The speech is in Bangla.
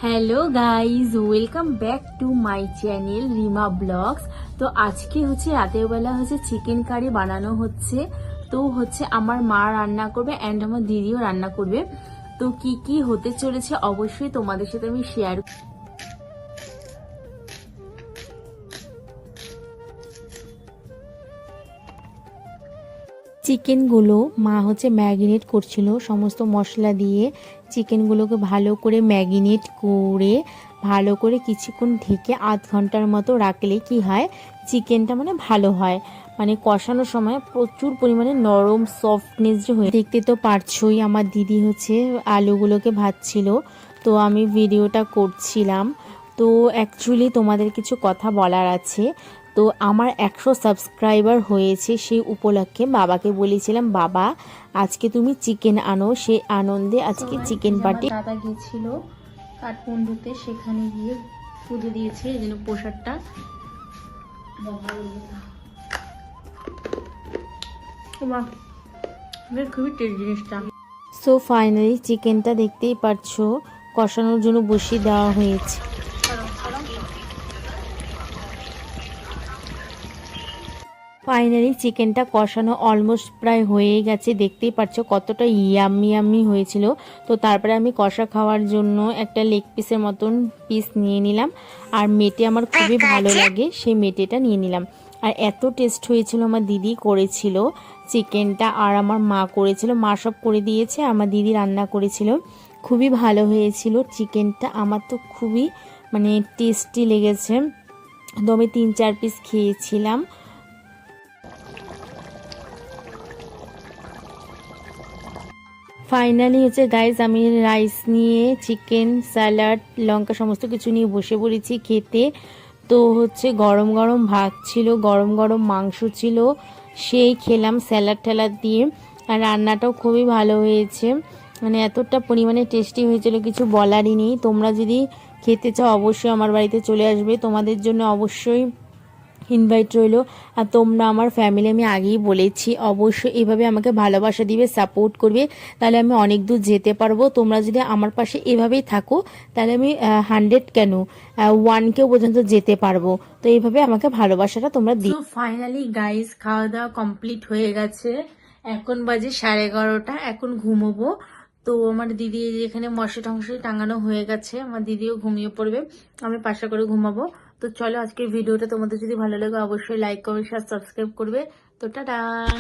Hello guys, welcome back to my channel Rima vlogs. তো আজকে রাতের বেলা চিকেন কারি বানানো হচ্ছে। তো আমার মা রান্না করবে অ্যান্ড আমার দিদিও রান্না করবে। তো কি কি হতে চলেছে অবশ্যই তোমাদের সাথে আমি শেয়ার। চিকেনগুলো মা ম্যাগিনেট করছিল সমস্ত মশলা দিয়ে। চিকেনগুলোকে ভালো করে ম্যাগিনেট করে ভালো করে কিছুক্ষণ ঢেকে আধ ঘন্টার মতো রাখলে কি হয়, চিকেনটা ভালো হয়। কষানোর সময় প্রচুর পরিমাণে নরম সফটনেস যে হয়ে, দেখতে তো পারছোই আমার দিদি আলুগুলোকে ভাজছিল, তো আমি ভিডিওটা করছিলাম। তো অ্যাকচুয়ালি তোমাদের কিছু কথা বলার আছে। তো আমার 100 সাবস্ক্রাইবার হয়েছে, সেই উপলক্ষে বাবাকে বলেছিলাম, বাবা আজকে তুমি চিকেন আনো। সেই আনন্দে আজকে চিকেন পার্টি। দাদা গিয়েছিল কাঠমান্ডুতে, সেখানে গিয়ে পুজো দিয়েছে এই জন্য প্রসাদটা খুবই টেস্ট জিনিসটা। সো ফাইনালি চিকেনটা দেখতেই পারছো কষানোর জন্য বসিয়ে দেওয়া হয়েছে। ফাইনালি চিকেনটা কষানো অলমোস্ট প্রায় হয়ে গেছে, দেখতেই পাচ্ছ কতটা ইয়াম্মি ইয়াম্মি হয়েছিল। তো তারপরে আমি কষা খাওয়ার জন্য একটা লেগ পিসের মতন পিস নিয়ে নিলাম, আর মেটে আমার খুবই ভালো লাগে, সেই মেটেটা নিয়ে নিলাম। আর এত টেস্ট হয়েছিল, আমার দিদি করেছিল চিকেনটা আর আমার মা করেছিল, মা সব করে দিয়েছে, আমার দিদি রান্না করেছিল। খুবই ভালো হয়েছিল চিকেনটা, আমার তো খুবই টেস্টি লেগেছে। তো আমি 3-4 পিস খেয়েছিলাম। ফাইনালি গাইজ আমি রাইস নিয়ে চিকেন স্যালাড লঙ্কা সমস্ত কিছু নিয়ে বসে পড়েছি খেতে। তো গরম গরম ভাত ছিল, গরম গরম মাংস ছিল, সেই খেলাম স্যালাড ট্যালাড দিয়ে। আর রান্নাটাও খুবই ভালো হয়েছে, এতটা পরিমাণে টেস্টি হয়েছিল কিছু বলারই নেই। তোমরা যদি খেতে চাও অবশ্যই আমার বাড়িতে চলে আসবে, তোমাদের জন্য অবশ্যই ইনভাইট রইলো। আর তোমরা আমার ফ্যামিলি, আমি আগেই বলেছি, অবশ্যই এভাবে আমাকে ভালোবাসা দিবে, সাপোর্ট করবে, তাহলে আমি অনেক দূর যেতে পারবো। তোমরা যদি আমার পাশে এভাবেই থাকো তাহলে আমি 100 কেন 1K পর্যন্ত যেতে পারবো। তো এইভাবে আমাকে ভালোবাসাটা তোমরা দিও। ফাইনালি গাইস, খাওয়া দাওয়া কমপ্লিট হয়ে গেছে, এখন বাজে 11:30, এখন ঘুমোবো। তো আমার দিদি এখানে মশা টংশাই টাঙানো হয়ে গেছে, আমার দিদিও ঘুমিয়ে পড়বে, আমি পাশা করে ঘুমাবো। তো চলো, আজকের ভিডিওটা তোমাদের যদি ভালো লাগে অবশ্যই লাইক কমেন্ট শেয়ার সাবস্ক্রাইব করবে। তো টাটা।